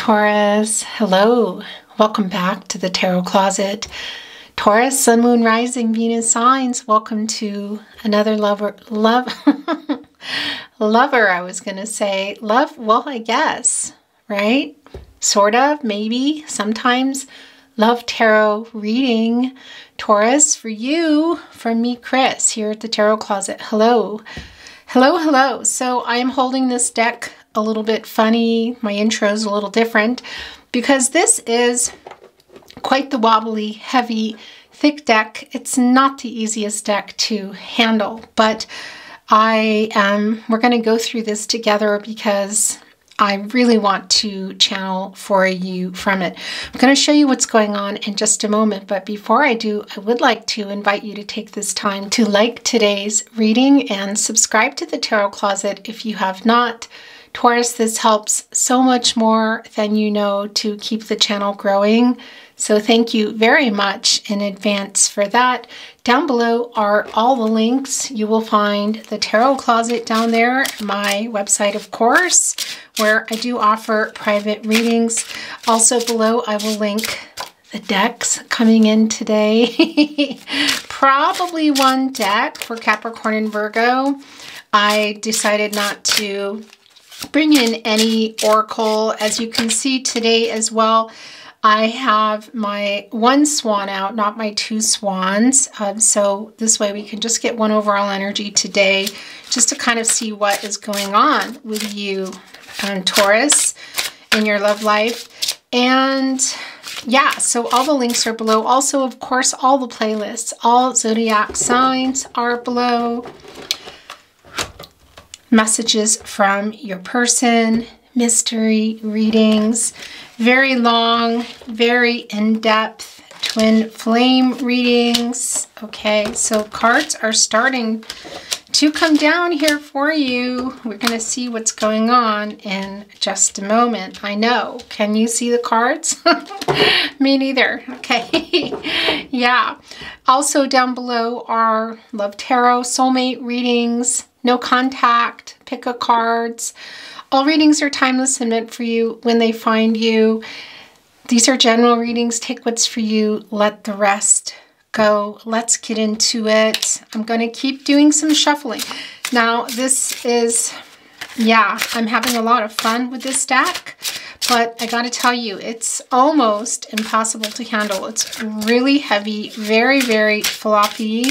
Taurus. Hello. Welcome back to the Tarot Closet. Taurus, Sun, Moon, Rising, Venus signs. Welcome to another lover, I was going to say. Love, well, I guess, right? Sort of, maybe, sometimes. Love Tarot Reading. Taurus, for you, from me, Chris, here at the Tarot Closet. Hello. Hello, hello. So I am holding this deck a little bit funny. My intro is a little different because this is quite the wobbly, heavy, thick deck. It's not the easiest deck to handle, but we're going to go through this together because I really want to channel for you from it. I'm going to show you what's going on in just a moment, but before I do, I would like to invite you to take this time to like today's reading and subscribe to the Tarot Closet if you have not. Taurus, this helps so much more than you know to keep the channel growing. So thank you very much in advance for that. Down below are all the links. You will find the Tarot Closet down there, my website, of course, where I do offer private readings. Also below, I will link the decks coming in today. Probably one deck for Capricorn and Virgo. I decided not to bring in any oracle. As you can see today as well, I have my one swan out, not my two swans. So this way we can just get one overall energy today, just to kind of see what is going on with you, Taurus, in your love life. And yeah, so all the links are below. Also, of course, all the playlists, all zodiac signs are below. Messages from your person, mystery readings, very long, very in-depth twin flame readings. Okay, so cards are starting to come down here for you. We're going to see what's going on in just a moment. I know. Can you see the cards? Me neither. Okay. Yeah. Also down below are Love Tarot, soulmate readings, no contact, pick a cards. All readings are timeless and meant for you when they find you. These are general readings. Take what's for you. Let the rest go. Let's get into it. I'm going to keep doing some shuffling. Now, this is, yeah, I'm having a lot of fun with this deck, but I got to tell you, it's almost impossible to handle. It's really heavy, very, very floppy.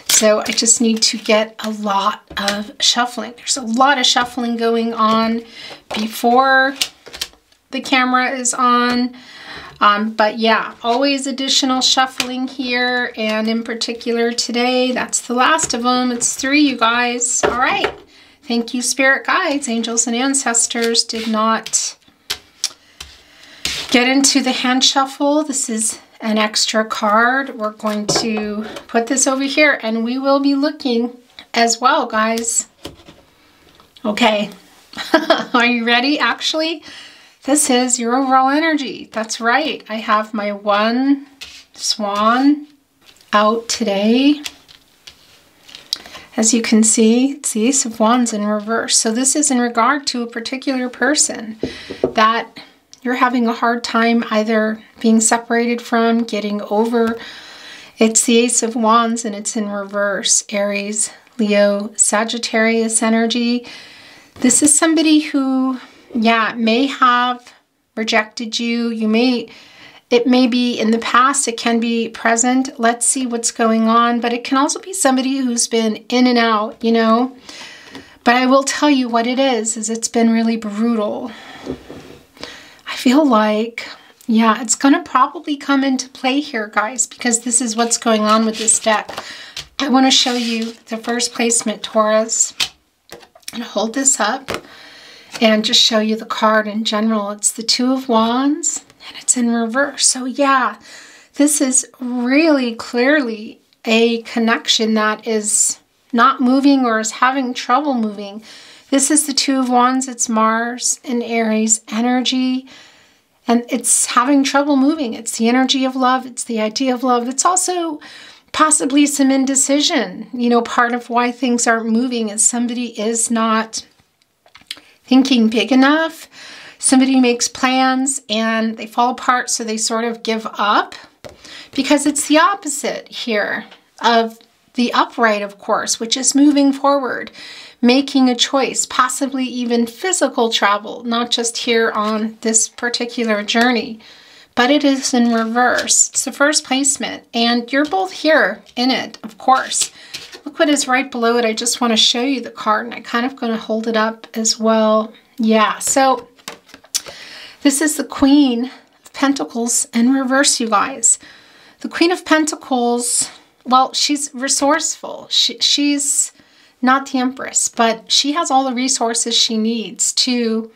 So I just need to get a lot of shuffling. There's a lot of shuffling going on before the camera is on. But yeah, always additional shuffling here. And in particular today, that's the last of them. It's 3, you guys. All right. Thank you, spirit guides, angels, and ancestors. Did not get into the hand shuffle. This is an extra card. We're going to put this over here and we will be looking as well, guys. Okay. Are you ready? Actually, this is your overall energy. That's right. I have my one swan out today. As you can see, it's the Ace of Wands in reverse. So this is in regard to a particular person that you're having a hard time either being separated from, getting over. It's the Ace of Wands and it's in reverse. Aries, Leo, Sagittarius energy. This is somebody who, yeah, may have rejected you. It may be in the past, it can be present. Let's see what's going on. But it can also be somebody who's been in and out, you know. But I will tell you what it is it's been really brutal. I feel like, yeah, it's going to probably come into play here, guys, because this is what's going on with this deck. I want to show you the first placement, Taurus. And hold this up and just show you the card in general. It's the 2 of Wands and it's in reverse. So yeah, this is really clearly a connection that is not moving or is having trouble moving. This is the 2 of Wands. It's Mars and Aries energy. And it's having trouble moving. It's the energy of love. It's the idea of love. It's also possibly some indecision. You know, part of why things aren't moving is somebody is not thinking big enough. Somebody makes plans and they fall apart, so they sort of give up, because it's the opposite here of the upright, of course, which is moving forward, making a choice, possibly even physical travel, not just here on this particular journey, but it is in reverse. It's the first placement, and you're both here in it, of course. Look what is right below it. I just want to show you the card, and I'm kind of going to hold it up as well. Yeah, so this is the Queen of Pentacles in reverse, you guys. The Queen of Pentacles, well, she's resourceful. She's not the Empress, but she has all the resources she needs to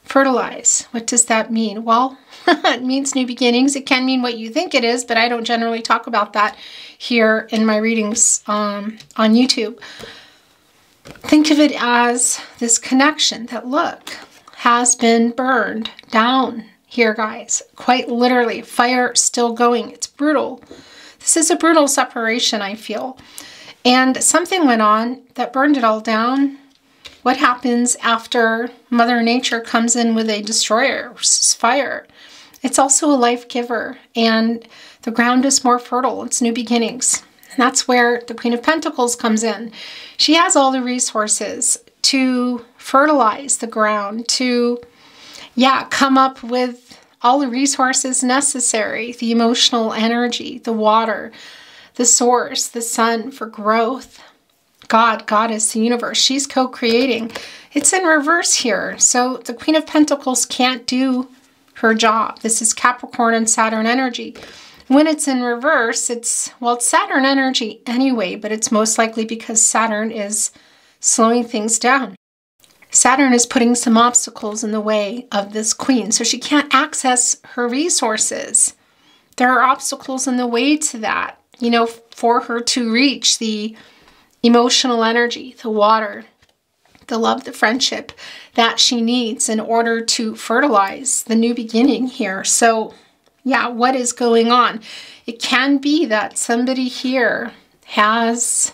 fertilize. What does that mean? Well, it means new beginnings. It can mean what you think it is, but I don't generally talk about that here in my readings on YouTube. Think of it as this connection that, look, has been burned down here, guys. Quite literally, fire still going. It's brutal. This is a brutal separation, I feel. And something went on that burned it all down. What happens after Mother Nature comes in with a destroyer, fire? It's also a life giver, and the ground is more fertile. It's new beginnings. And that's where the Queen of Pentacles comes in. She has all the resources to fertilize the ground, to, yeah, come up with all the resources necessary, the emotional energy, the water, the source, the sun for growth. God is the universe. She's co-creating. It's in reverse here. So the Queen of Pentacles can't do her job. This is Capricorn and Saturn energy. When it's in reverse, it's Saturn energy anyway, but it's most likely because Saturn is slowing things down. Saturn is putting some obstacles in the way of this queen, so she can't access her resources. There are obstacles in the way to that, you know, for her to reach the emotional energy, the water, the love, the friendship that she needs in order to fertilize the new beginning here. So, yeah, what is going on? It can be that somebody here has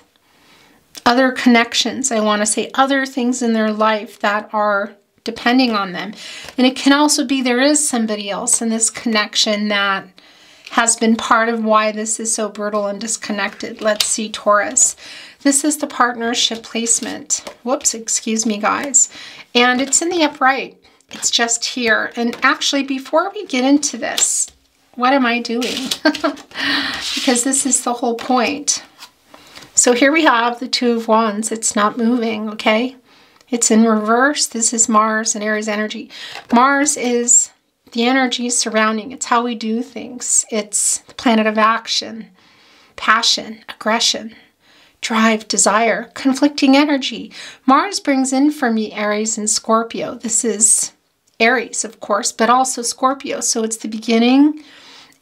other connections, I want to say, other things in their life that are depending on them. And it can also be there is somebody else in this connection that has been part of why this is so brutal and disconnected. Let's see, Taurus. This is the partnership placement. Whoops, excuse me, guys. And it's in the upright. It's just here. And actually, before we get into this, what am I doing? Because this is the whole point. So here we have the Two of Wands. It's not moving, okay? It's in reverse. This is Mars and Aries energy. Mars is the energy surrounding. It's how we do things. It's the planet of action, passion, aggression, drive, desire, conflicting energy. Mars brings in for me Aries and Scorpio. This is Aries, of course, but also Scorpio. So it's the beginning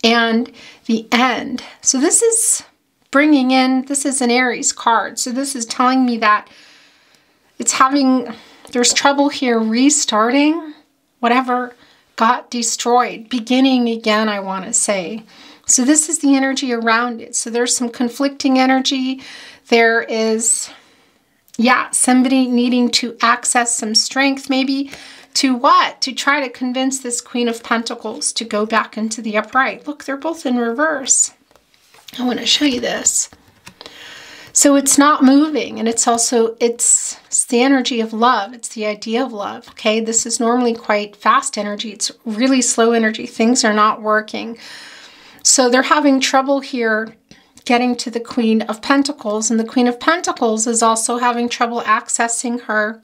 and the end. So this is bringing in, this is an Aries card. So this is telling me that there's trouble here restarting whatever got destroyed, beginning again, I want to say. So this is the energy around it. So there's some conflicting energy. There is, yeah, somebody needing to access some strength, maybe to what? To try to convince this Queen of Pentacles to go back into the upright. Look, they're both in reverse. I want to show you this. So it's not moving, and it's also, it's the energy of love. It's the idea of love, okay? This is normally quite fast energy. It's really slow energy. Things are not working. So they're having trouble here getting to the Queen of Pentacles, and the Queen of Pentacles is also having trouble accessing her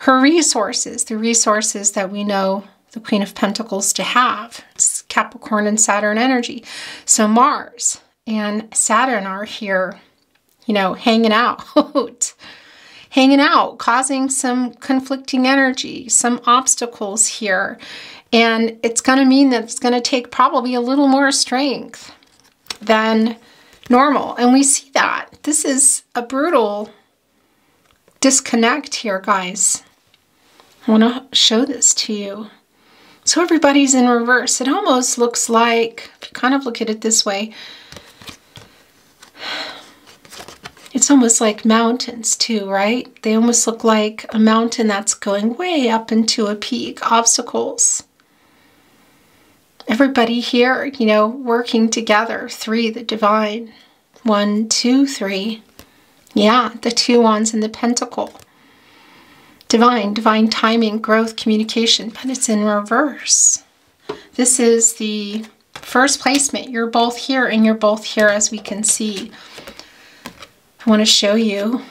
resources, the resources that we know the Queen of Pentacles to have. It's Capricorn and Saturn energy. So Mars and Saturn are here, you know, hanging out, causing some conflicting energy, some obstacles here. And it's going to mean that it's going to take probably a little more strength than normal. And we see that. This is a brutal disconnect here, guys. I want to show this to you. So everybody's in reverse. It almost looks like, if you kind of look at it this way, It's almost like mountains too, right? They almost look like a mountain that's going way up into a peak, obstacles. Everybody here, you know, working together. 3, the divine. 1, 2, 3. Yeah, the 2 wands in the pentacle. Divine timing, growth, communication, but it's in reverse. This is the first placement. You're both here and you're both here, as we can see. I want to show you,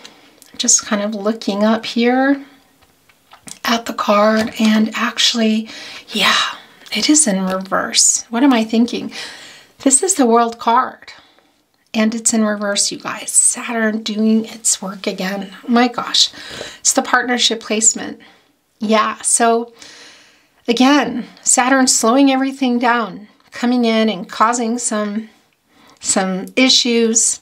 just kind of looking up here at the card, and actually, yeah, it is in reverse. What am I thinking? This is the World card, and it's in reverse, you guys. Saturn doing its work again. Oh my gosh. It's the partnership placement. Yeah, so again, Saturn slowing everything down, coming in and causing some issues,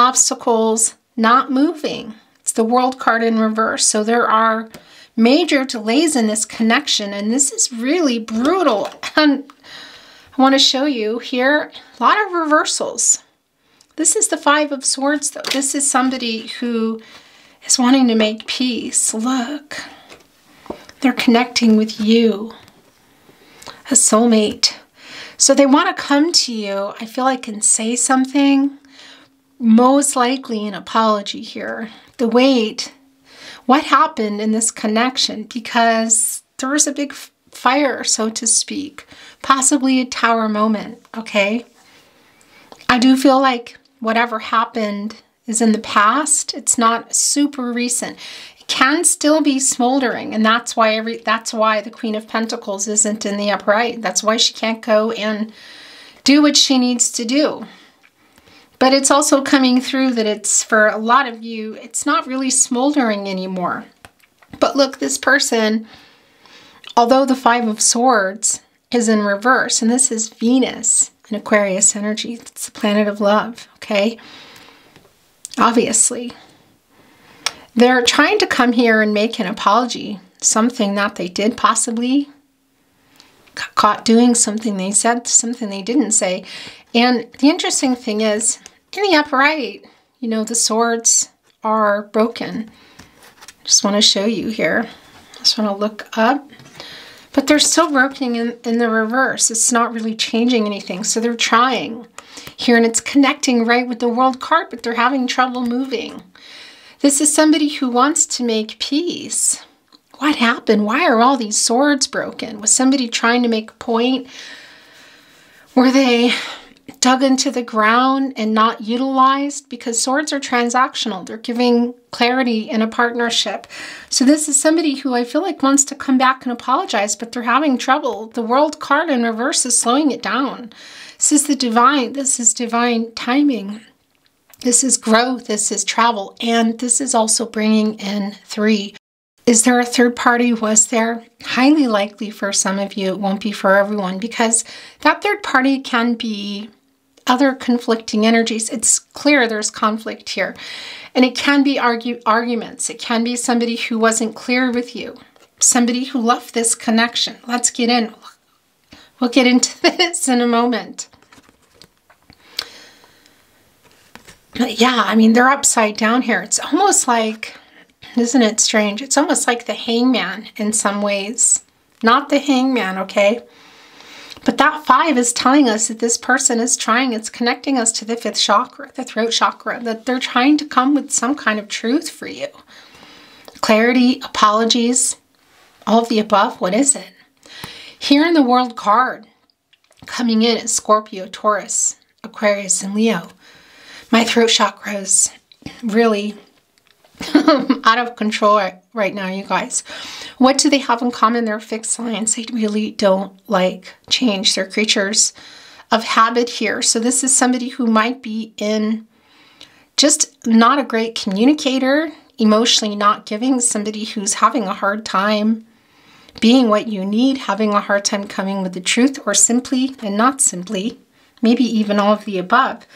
obstacles, not moving. It's the World card in reverse. So there are major delays in this connection, and this is really brutal. And I want to show you here a lot of reversals. This is the 5 of Swords, though. This is somebody who is wanting to make peace. Look, they're connecting with you, a soulmate. So they want to come to you, I feel like, and say something. Most likely an apology here. The weight. What happened in this connection? Because there was a big fire, so to speak. Possibly a tower moment, okay? I do feel like whatever happened is in the past. It's not super recent. It can still be smoldering, and that's why the Queen of Pentacles isn't in the upright. That's why she can't go and do what she needs to do. But it's also coming through that it's, for a lot of you, it's not really smoldering anymore. But look, this person, although the 5 of Swords is in reverse, and this is Venus in Aquarius energy, it's the planet of love, okay? Obviously. They're trying to come here and make an apology, something that they did possibly, got caught doing something they said, something they didn't say. And the interesting thing is, in the upright, you know, the swords are broken. Just want to show you here. Just want to look up. But they're still broken in the reverse. It's not really changing anything. So they're trying here, and it's connecting right with the World card, but they're having trouble moving. This is somebody who wants to make peace. What happened? Why are all these swords broken? Was somebody trying to make a point? Were they dug into the ground and not utilized? Because swords are transactional. They're giving clarity in a partnership. So this is somebody who I feel like wants to come back and apologize, but they're having trouble. The World card in reverse is slowing it down. This is the divine. This is divine timing. This is growth. This is travel. And this is also bringing in 3. Is there a third party? Was there? Highly likely for some of you. It won't be for everyone, because that third party can be other conflicting energies. It's clear there's conflict here. And it can be arguments. It can be somebody who wasn't clear with you. Somebody who left this connection. Let's get in. We'll get into this in a moment. But yeah, I mean, they're upside down here. It's almost like, isn't it strange? It's almost like the Hangman in some ways. Not the Hangman, okay? But that 5 is telling us that this person is trying, it's connecting us to the 5th chakra, the throat chakra, that they're trying to come with some kind of truth for you. Clarity, apologies, all of the above. What is it? Here in the World card, coming in is Scorpio, Taurus, Aquarius, and Leo. My throat chakra is really out of control right now, you guys. What do they have in common? They're fixed signs. They really don't like change. They're creatures of habit here. So this is somebody who might be in just not a great communicator, emotionally not giving, somebody who's having a hard time being what you need, having a hard time coming with the truth, or simply and not simply, maybe even all of the above,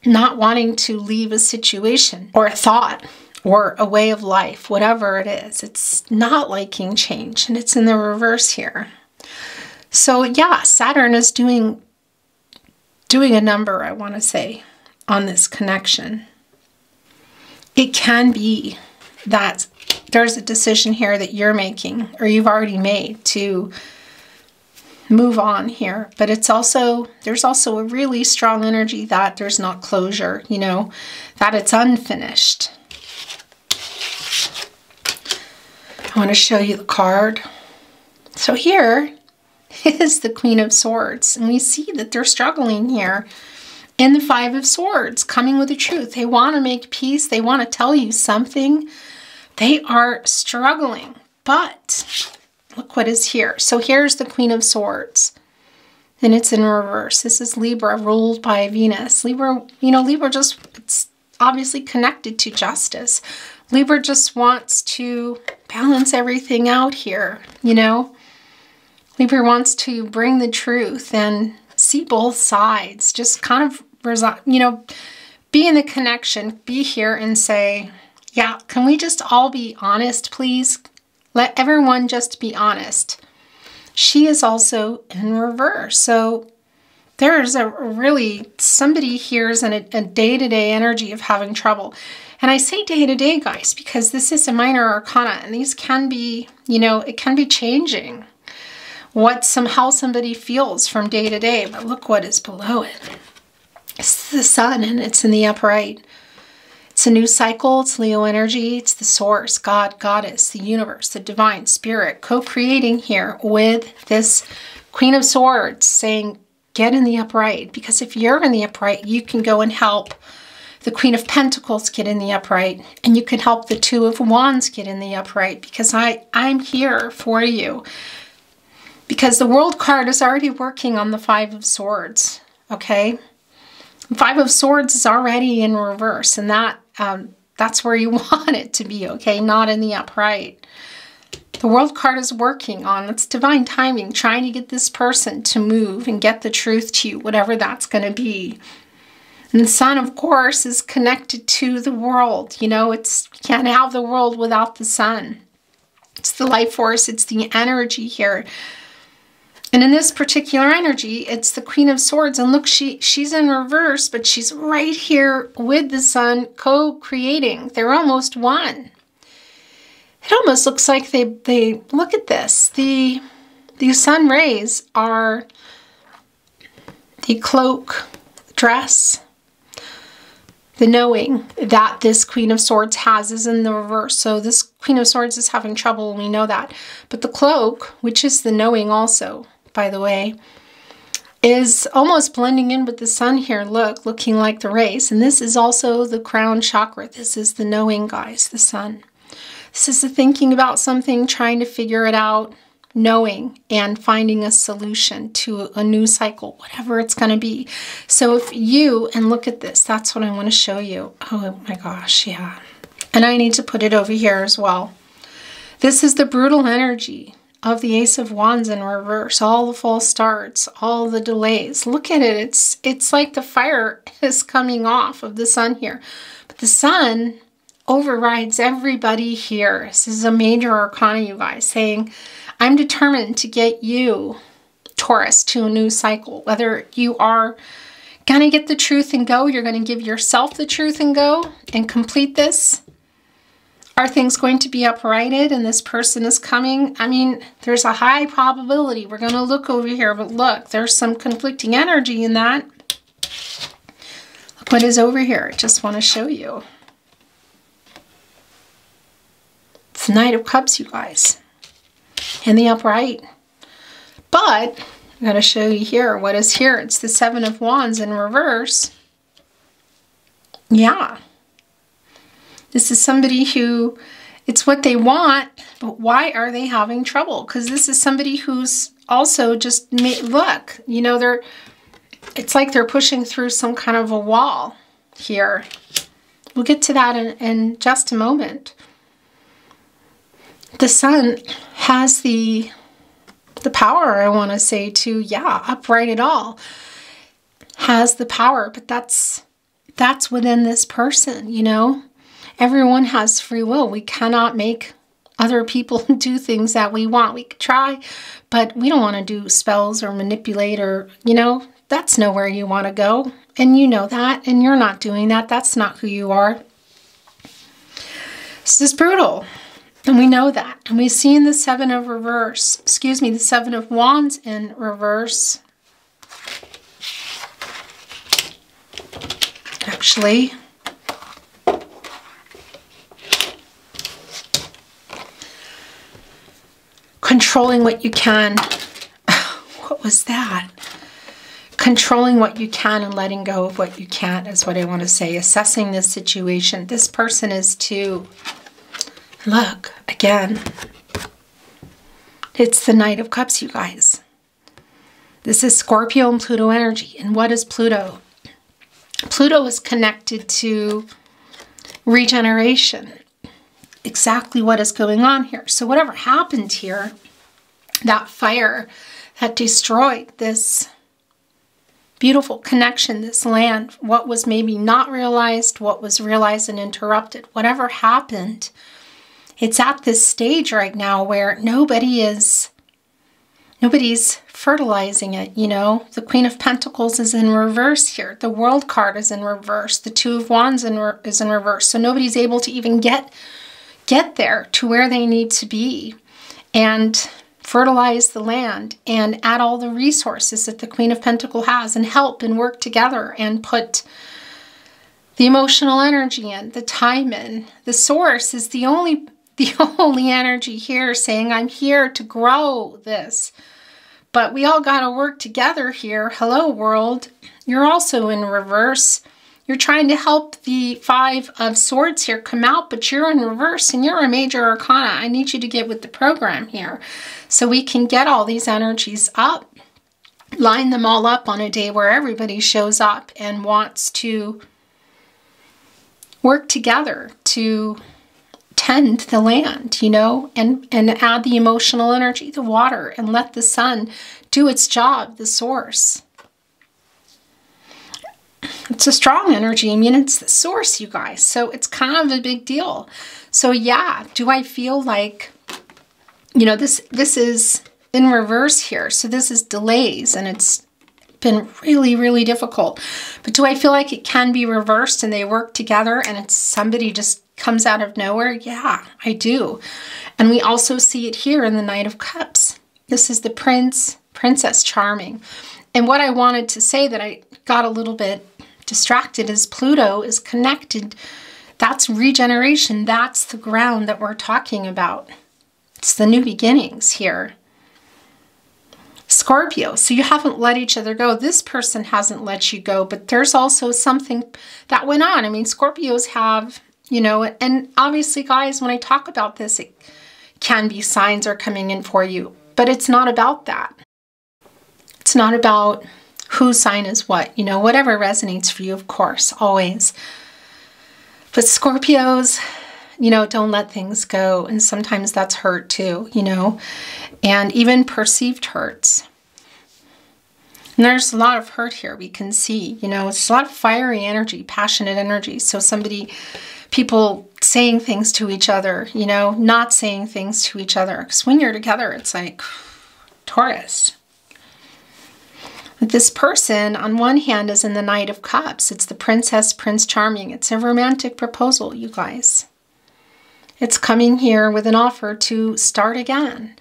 not wanting to leave a situation or a thought or a way of life, whatever it is. It's not liking change, and it's in the reverse here. So yeah, Saturn is doing a number, I want to say, on this connection. it can be that there's a decision here that you're making, or you've already made, to move on here. But it's also, there's also a really strong energy that there's not closure, you know, that it's unfinished. I want to show you the card. So here is the Queen of Swords, and we see that they're struggling here in the Five of Swords, coming with the truth. They want to make peace. They want to tell you something. They are struggling, but look what is here. So here's the Queen of Swords, and it's in reverse. This is Libra, ruled by Venus. Libra, you know, Libra just, it's obviously connected to justice. Libra just wants to balance everything out here, you know. Libra wants to bring the truth and see both sides. Just kind of, you know, be in the connection, be here and say, yeah, can we just all be honest, please? Let everyone just be honest. She is also in reverse. So there's a really, somebody here is in a day-to-day energy of having trouble. And I say day-to-day, guys, because this is a minor arcana, and these can be, you know, it can be changing how somebody feels from day to day. But look what is below it. It's the sun, and it's in the upright. It's a new cycle. It's Leo energy. It's the source, God, goddess, the universe, the divine spirit, co-creating here with this Queen of Swords, saying, get in the upright. Because if you're in the upright, you can go and help the Queen of Pentacles get in the upright, and you can help the Two of Wands get in the upright, because I'm here for you. Because the World card is already working on the Five of Swords, okay? Five of Swords is already in reverse, and that's where you want it to be, okay? Not in the upright. The World card is working on, it's divine timing, trying to get this person to move and get the truth to you, whatever that's going to be. And the sun, of course, is connected to the world. You know, you can't have the world without the sun. It's the life force, it's the energy here. And in this particular energy, it's the Queen of Swords. And look, she's in reverse, but she's right here with the sun, co-creating. They're almost one. It almost looks like they look at this. The sun rays are the cloak, dress, the knowing that this Queen of Swords has is in the reverse. So this Queen of Swords is having trouble, and we know that. But the cloak, which is the knowing also, by the way, is almost blending in with the sun here. Look, looking like the rays. And this is also the crown chakra. This is the knowing, guys, the sun. This is the thinking about something, trying to figure it out, knowing, and finding a solution to a new cycle, whatever it's going to be. So if you, and look at this, that's what I want to show you. Oh my gosh, yeah. And I need to put it over here as well. This is the brutal energy of the Ace of Wands in reverse, all the false starts, all the delays. Look at it. It's like the fire is coming off of the sun here. But the sun overrides everybody here. This is a major arcana, you guys, saying, I'm determined to get you, Taurus, to a new cycle. Whether you are going to get the truth and go, you're going to give yourself the truth and go and complete this. Are things going to be uprighted and this person is coming? I mean, there's a high probability. We're going to look over here, but look, there's some conflicting energy in that. Look what is over here. I just want to show you. It's the Knight of Cups, you guys. In the upright. But I'm going to show you here what is here. It's the Seven of Wands in reverse. Yeah. This is somebody who, it's what they want, but why are they having trouble? Because this is somebody who's also just, look, you know, it's like they're pushing through some kind of a wall here. We'll get to that in just a moment. The sun has the power, I want to say, to, yeah, upright it all. Has the power, but that's within this person, you know. Everyone has free will. We cannot make other people do things that we want. We could try, but we don't want to do spells or manipulate or, you know, that's nowhere you want to go. And you know that, and you're not doing that. That's not who you are. This is brutal. And we know that. And we see in the Seven of Reverse, excuse me, the Seven of Wands in reverse. Actually, controlling what you can. What was that? Controlling what you can and letting go of what you can't is what I want to say. Assessing this situation. This person is too. Look, again. It's the Knight of Cups, you guys. This is Scorpio and Pluto energy. And what is Pluto? Pluto is connected to regeneration. Exactly what is going on here. So whatever happened here, that fire that destroyed this beautiful connection, this land, what was maybe not realized, what was realized and interrupted, whatever happened, it's at this stage right now where nobody's fertilizing it, you know. The Queen of Pentacles is in reverse here. The World card is in reverse. The Two of Wands is in reverse. So nobody's able to even get there to where they need to be and fertilize the land and add all the resources that the Queen of Pentacles has and help and work together and put the emotional energy in, the time in. The source is the only energy here saying, I'm here to grow this. But we all got to work together here. Hello, world. You're also in reverse. You're trying to help the Five of Swords here come out, but you're in reverse and you're a major arcana. I need you to get with the program here so we can get all these energies up, line them all up on a day where everybody shows up and wants to work together to tend the land, you know, and add the emotional energy, the water, and let the sun do its job, the source. It's a strong energy. I mean, it's the source, you guys. So it's kind of a big deal. So yeah, do I feel like, you know, this is in reverse here. So this is delays and it's been really, really difficult. But do I feel like it can be reversed and they work together and it's somebody just comes out of nowhere? Yeah, I do. And we also see it here in the Knight of Cups. This is the Princess Charming. And what I wanted to say that I got a little bit distracted is Pluto is connected. That's regeneration. That's the ground that we're talking about. It's the new beginnings here. Scorpio, so you haven't let each other go. This person hasn't let you go, but there's also something that went on. I mean, Scorpios have, you know, and obviously, guys, when I talk about this, it can be signs are coming in for you, but it's not about that. It's not about whose sign is what, you know, whatever resonates for you, of course, always. But Scorpios, you know, don't let things go. And sometimes that's hurt too, you know, and even perceived hurts. And there's a lot of hurt here we can see, you know, it's a lot of fiery energy, passionate energy. So people saying things to each other, you know, not saying things to each other. Because when you're together, it's like Taurus. But this person, on one hand, is in the Knight of Cups. It's the Prince Charming. It's a romantic proposal, you guys. It's coming here with an offer to start again.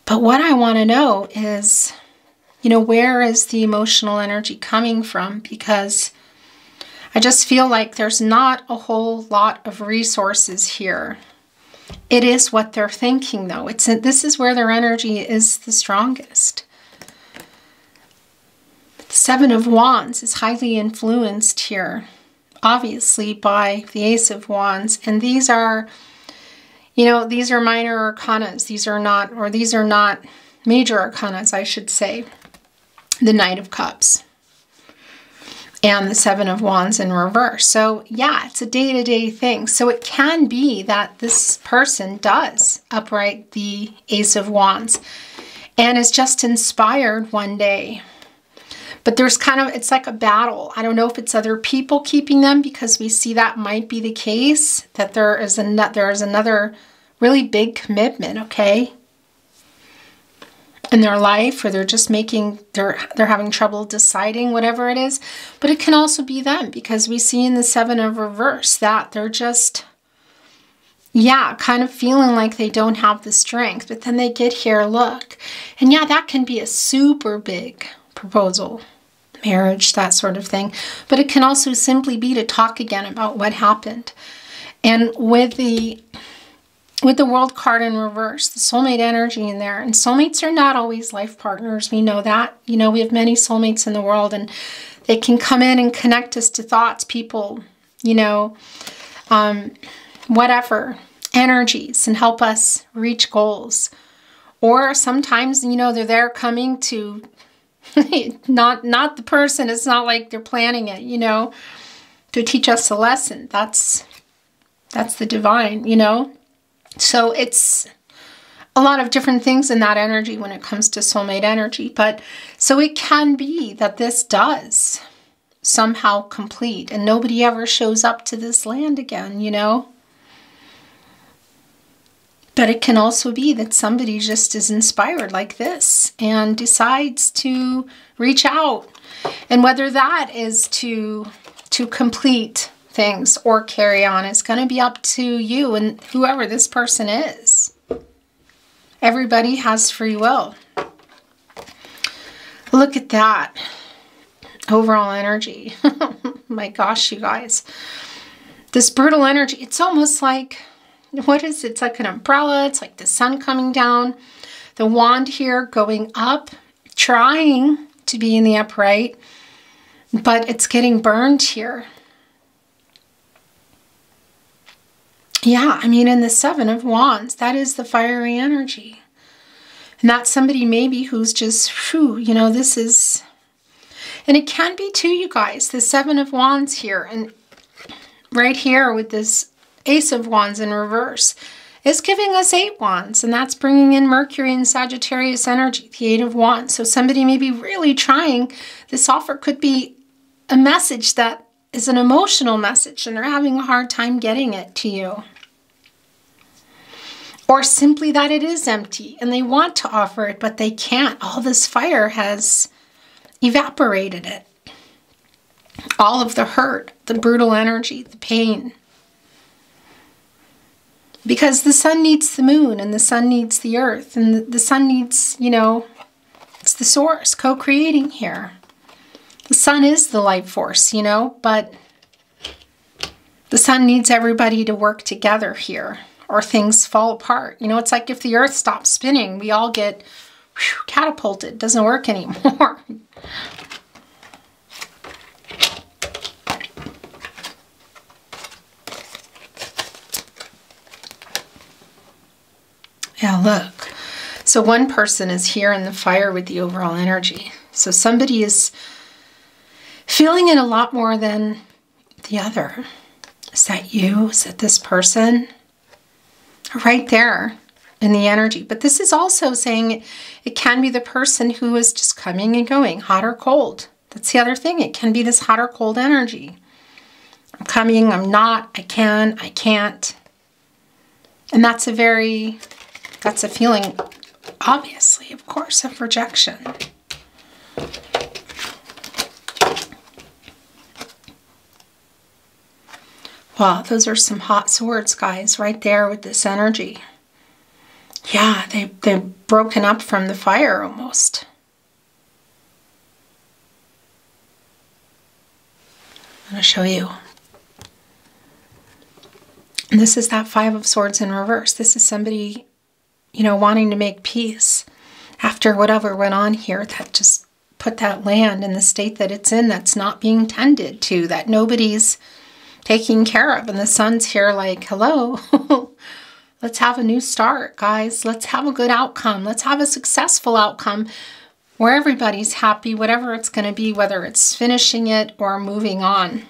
But what I want to know is, you know, where is the emotional energy coming from? Because I just feel like there's not a whole lot of resources here. It is what they're thinking, though. This is where their energy is the strongest. The Seven of Wands is highly influenced here, obviously, by the Ace of Wands. And these are, you know, these are minor arcanas. These are not major arcanas, I should say. The Knight of Cups and the Seven of Wands in reverse. So yeah, it's a day-to-day thing. So it can be that this person does upright the Ace of Wands and is just inspired one day. But there's kind of, it's like a battle. I don't know if it's other people keeping them, because we see that might be the case, that there is another really big commitment, okay, in their life, or they're just they're having trouble deciding, whatever it is. But it can also be them, because we see in the Seven of Reverse that they're just yeah, kind of feeling like they don't have the strength, but then they get here, look. And yeah, that can be a super big proposal, marriage, that sort of thing. But it can also simply be to talk again about what happened. And with the World card in reverse, the soulmate energy in there, and soulmates are not always life partners. We know that. You know, we have many soulmates in the world, and they can come in and connect us to thoughts, people, you know, whatever, energies, and help us reach goals. Or sometimes, you know, they're there coming to not the person. It's not like they're planning it, you know, to teach us a lesson. That's the divine, you know. So it's a lot of different things in that energy when it comes to soulmate energy. But so it can be that this does somehow complete and nobody ever shows up to this land again, you know. But it can also be that somebody just is inspired like this and decides to reach out. And whether that is to complete things or carry on, it's going to be up to you and whoever this person is. Everybody has free will. Look at that. Overall energy. My gosh, you guys. This brutal energy, it's almost like, what is it? It's like an umbrella. It's like the sun coming down. The wand here going up, trying to be in the upright, but it's getting burned here. Yeah, I mean, in the Seven of Wands, that is the fiery energy. And that's somebody maybe who's just, whew, you know, this is, and it can be too, you guys, the Seven of Wands here, and right here with this Ace of Wands in reverse is giving us 8 wands, and that's bringing in Mercury and Sagittarius energy, the 8 of Wands. So somebody may be really trying. This offer could be a message that is an emotional message, and they're having a hard time getting it to you. Or simply that it is empty, and they want to offer it, but they can't. All this fire has evaporated it. All of the hurt, the brutal energy, the pain. Because the sun needs the moon, and the sun needs the earth, and the sun needs, you know, it's the source co-creating here. The sun is the life force, you know, but the sun needs everybody to work together here, or things fall apart. You know, it's like if the earth stops spinning, we all get catapulted. It doesn't work anymore. Yeah, look. So one person is here in the fire with the overall energy. So somebody is feeling it a lot more than the other. Is that you? Is that this person? Right there in the energy. But this is also saying it can be the person who is just coming and going, hot or cold. That's the other thing. It can be this hot or cold energy. I'm coming, I'm not, I can, I can't. And that's a feeling, obviously, of course, of rejection. Wow, those are some hot swords, guys, right there with this energy. Yeah, they're broken up from the fire almost. I'm going to show you. And this is that Five of Swords in reverse. This is somebody, you know, wanting to make peace after whatever went on here that just put that land in the state that it's in, that's not being tended to, that nobody's taking care of. And the sun's here like, hello, let's have a new start, guys. Let's have a good outcome. Let's have a successful outcome where everybody's happy, whatever it's going to be, whether it's finishing it or moving on.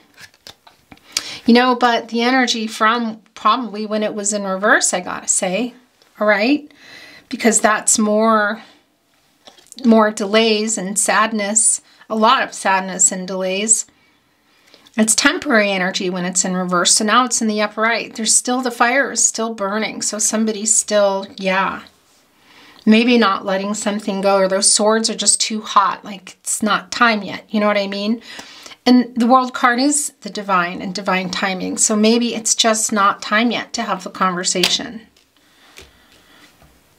You know, but the energy from probably when it was in reverse, I gotta say, all right? Because that's more delays and sadness, a lot of sadness and delays. It's temporary energy when it's in reverse. So now it's in the upright. There's still, the fire is still burning. So somebody's still, yeah, maybe not letting something go, or those swords are just too hot. Like it's not time yet. You know what I mean? And the World card is the divine and divine timing. So maybe it's just not time yet to have the conversation.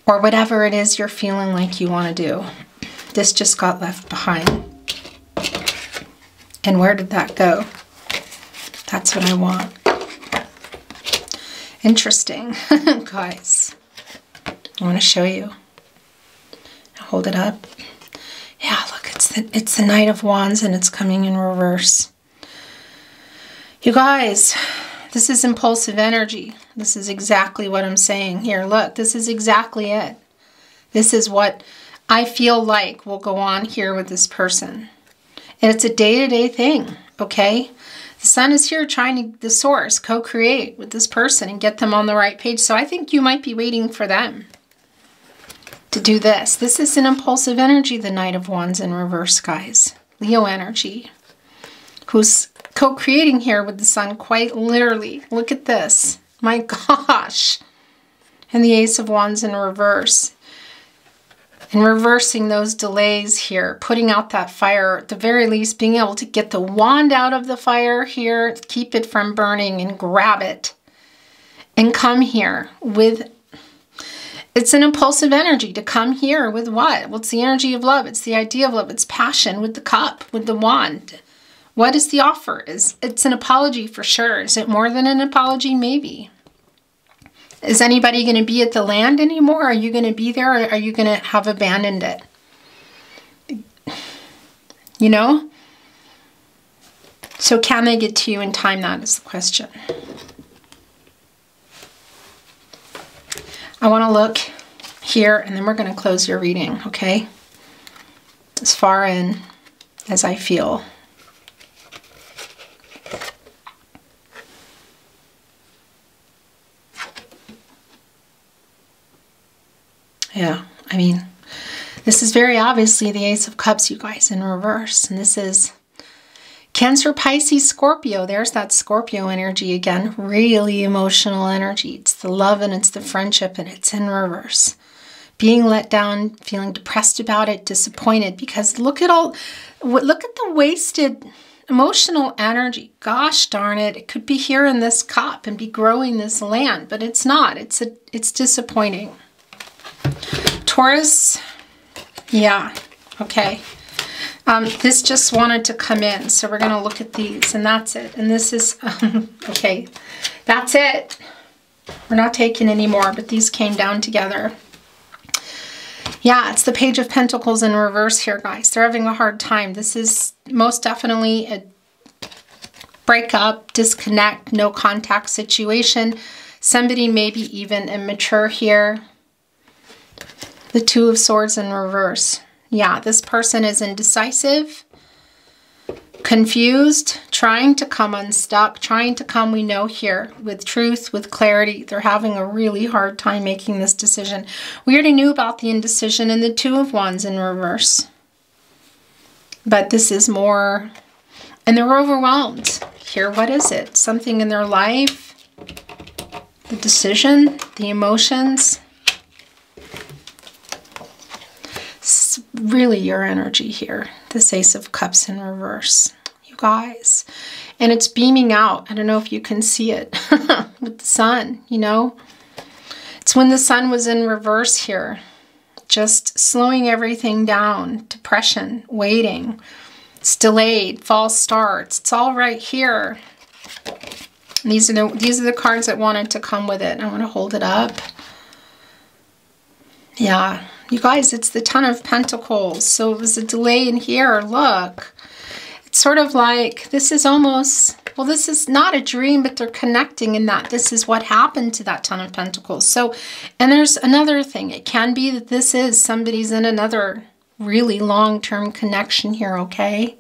Or whatever it is you're feeling like you want to do. This just got left behind. And where did that go? That's what I want. Interesting, guys. I want to show you. Hold it up. Yeah, look, it's the Knight of Wands and it's coming in reverse. You guys, this is impulsive energy. This is exactly what I'm saying here. Look, this is exactly it. This is what I feel like will go on here with this person. And it's a day-to-day thing, okay? The sun is here trying to, the source, co-create with this person and get them on the right page. So I think you might be waiting for them to do this. This is an impulsive energy, the Knight of Wands in reverse, guys. Leo energy, who's co-creating here with the sun quite literally. Look at this. My gosh. And the Ace of Wands in reverse. And reversing those delays here, putting out that fire, at the very least being able to get the wand out of the fire here, keep it from burning and grab it. And come here with, it's an impulsive energy to come here with what? What's the energy of love? It's the idea of love. It's passion with the cup, with the wand. What is the offer? It's an apology for sure. Is it more than an apology? Maybe. Is anybody going to be at the land anymore? Are you going to be there, or are you going to have abandoned it? You know? So can they get to you in time? That is the question. I want to look here, and then we're going to close your reading, okay? As far in as I feel. Yeah, I mean, this is very obviously the Ace of Cups, you guys, in reverse. And this is Cancer, Pisces, Scorpio. There's that Scorpio energy again. Really emotional energy. It's the love and it's the friendship, and it's in reverse. Being let down, feeling depressed about it, disappointed, because look at the wasted emotional energy. Gosh darn it. It could be here in this cup and be growing this land, but it's not. It's disappointing. Taurus, yeah, okay. This just wanted to come in, so we're going to look at these, and that's it. And this is, okay, that's it. We're not taking any more, but these came down together. Yeah, it's the Page of Pentacles in reverse here, guys. They're having a hard time. This is most definitely a breakup, disconnect, no contact situation. Somebody maybe even immature here. The Two of Swords in reverse. Yeah, this person is indecisive, confused, trying to come unstuck, trying to come, we know here, with truth, with clarity. They're having a really hard time making this decision. We already knew about the indecision and the Two of Wands in reverse. But this is more, and they're overwhelmed. Here, what is it? Something in their life, the decision, the emotions. It's really your energy here. This Ace of Cups in reverse, you guys. And it's beaming out. I don't know if you can see it with the sun, you know. It's when the sun was in reverse here. Just slowing everything down. Depression, waiting. It's delayed, false starts. It's all right here. And these are the cards that wanted to come with it. I want to hold it up. Yeah. You guys, it's the Ten of Pentacles. So it was a delay in here. Look. It's sort of like, this is almost, well, this is not a dream, but they're connecting in that this is what happened to that Ten of Pentacles. So, and there's another thing. It can be that this is somebody's in another really long-term connection here, okay?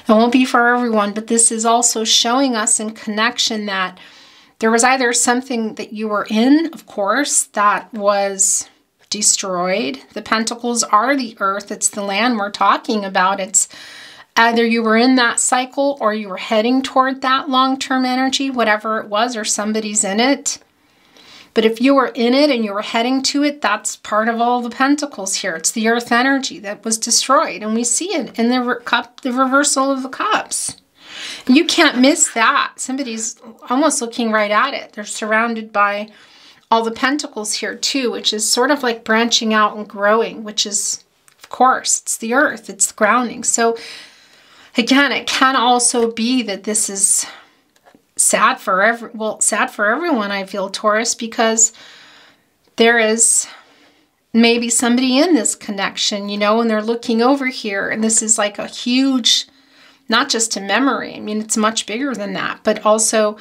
It won't be for everyone, but this is also showing us in connection that there was either something that you were in, of course, that was destroyed. The pentacles are the earth. It's the land we're talking about. It's either you were in that cycle or you were heading toward that long-term energy, whatever it was, or somebody's in it. But if you were in it and you were heading to it, that's part of all the pentacles here. It's the earth energy that was destroyed. And we see it in the reversal of the cups. You can't miss that. Somebody's almost looking right at it. They're surrounded by all the pentacles here too, which is sort of like branching out and growing, which is, of course, it's the earth, it's the grounding. So again, it can also be that this is sad for sad for everyone, I feel, Taurus, because there is maybe somebody in this connection, you know, and they're looking over here, and this is like a huge, not just a memory, I mean, it's much bigger than that, but also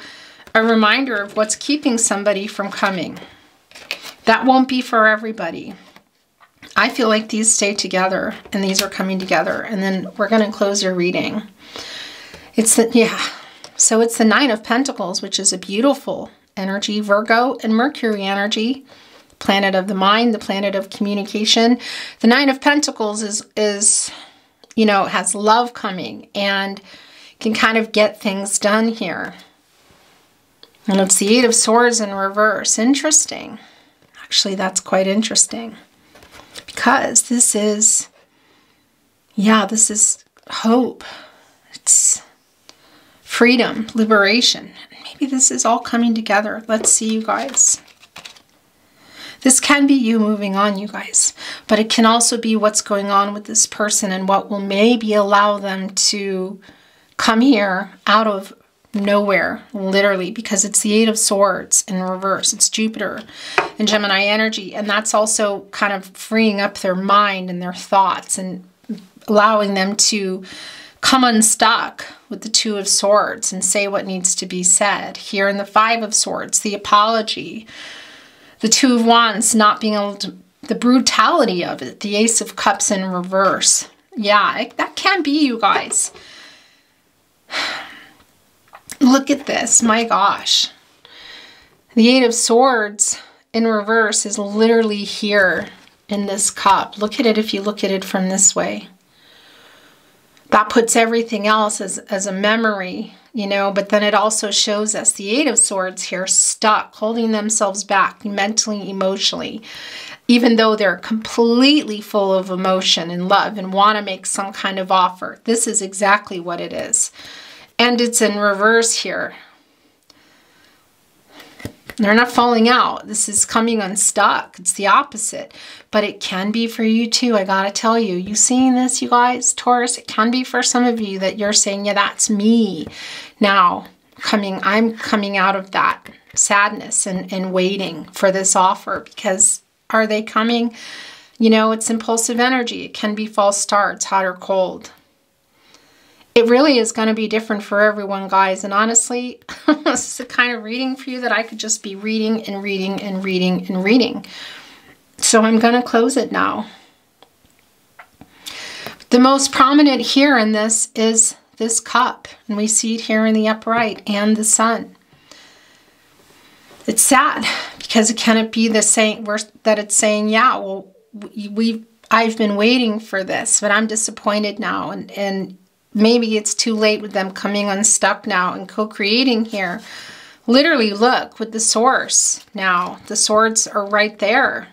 a reminder of what's keeping somebody from coming. That won't be for everybody. I feel like these stay together, and these are coming together, and then we're going to close your reading. It's the, so it's the Nine of Pentacles, which is a beautiful energy, Virgo and Mercury energy, planet of the mind, the planet of communication. The Nine of Pentacles is you know, has love coming and can kind of get things done here. And it's the Eight of Swords in reverse. Interesting. Actually, that's quite interesting. Because this is, this is hope. It's freedom, liberation. Maybe this is all coming together. Let's see, you guys. This can be you moving on, you guys. But it can also be what's going on with this person and what will maybe allow them to come here out of nowhere, literally, because it's the Eight of Swords in reverse. It's Jupiter and Gemini energy. And that's also kind of freeing up their mind and their thoughts and allowing them to come unstuck with the Two of Swords and say what needs to be said. Here in the Five of Swords, the apology, the Two of Wands not being able to, the brutality of it, the Ace of Cups in reverse. Yeah, that can be, you guys. Look at this, my gosh. The Eight of Swords in reverse is literally here in this cup. Look at it if you look at it from this way. That puts everything else as a memory, you know, but then it also shows us the Eight of Swords here stuck, holding themselves back mentally, emotionally, even though they're completely full of emotion and love and want to make some kind of offer. This is exactly what it is. And it's in reverse here. They're not falling out. This is coming unstuck. It's the opposite. But it can be for you too. I gotta tell you. You seeing this, you guys? Taurus, it can be for some of you that you're saying, yeah, that's me. Now, I'm coming out of that sadness and waiting for this offer. Because are they coming? You know, it's impulsive energy. It can be false starts, hot or cold. It really is going to be different for everyone, guys. And honestly, this is the kind of reading for you that I could just be reading and reading and reading and reading. So I'm going to close it now. The most prominent here in this is this cup. And we see it here in the upright and the sun. It's sad because it cannot be the same that it's saying, yeah, well, I've been waiting for this, but I'm disappointed now. And maybe it's too late with them coming unstuck now and co-creating here. Literally, look, with the Source now. The swords are right there.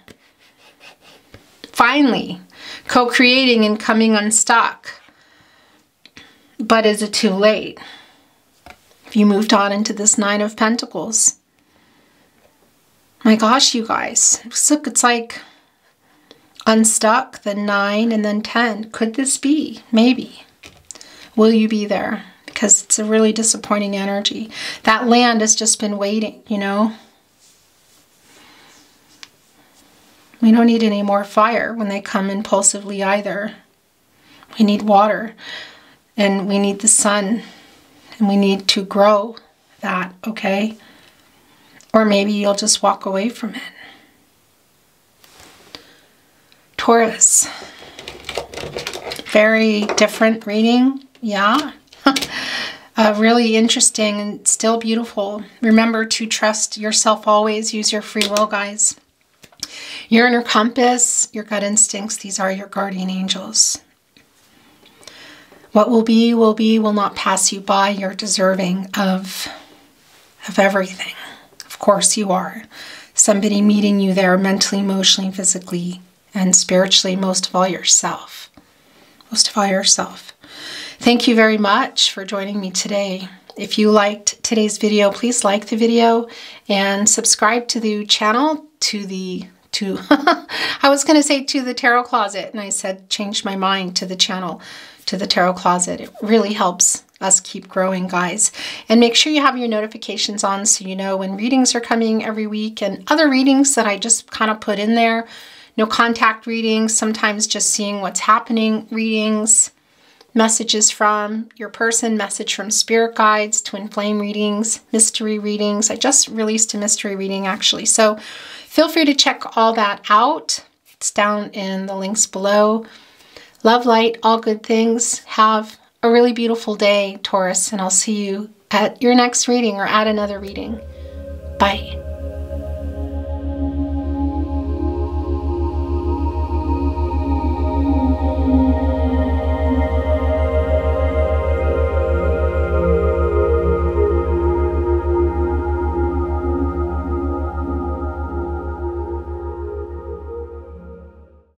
Finally, co-creating and coming unstuck. But is it too late? If you moved on into this Nine of Pentacles. My gosh, you guys. Look, it's like unstuck, then 9, and then 10. Could this be? Maybe. Will you be there? Because it's a really disappointing energy. That land has just been waiting, you know. We don't need any more fire when they come impulsively either. We need water. And we need the sun. And we need to grow that, okay? Or maybe you'll just walk away from it. Taurus. Very different reading. Yeah, really interesting and still beautiful. Remember to trust yourself always. Use your free will, guys. Your inner compass, your gut instincts, these are your guardian angels. What will be, will not pass you by. You're deserving of everything. Of course you are. Somebody meeting you there mentally, emotionally, physically, and spiritually, most of all yourself. Most of all yourself. Thank you very much for joining me today. If you liked today's video, please like the video and subscribe to the channel, I was going to say to the Tarot Closet, and I said change my mind to the channel, to the Tarot Closet. It really helps us keep growing, guys. And make sure you have your notifications on so you know when readings are coming every week, and other readings that I just kind of put in there. No contact readings, sometimes just seeing what's happening readings, messages from your person, message from spirit guides, twin flame readings, mystery readings. I just released a mystery reading actually, so feel free to check all that out. It's down in the links below. Love, light, all good things. Have a really beautiful day, Taurus, and I'll see you at your next reading or at another reading. Bye.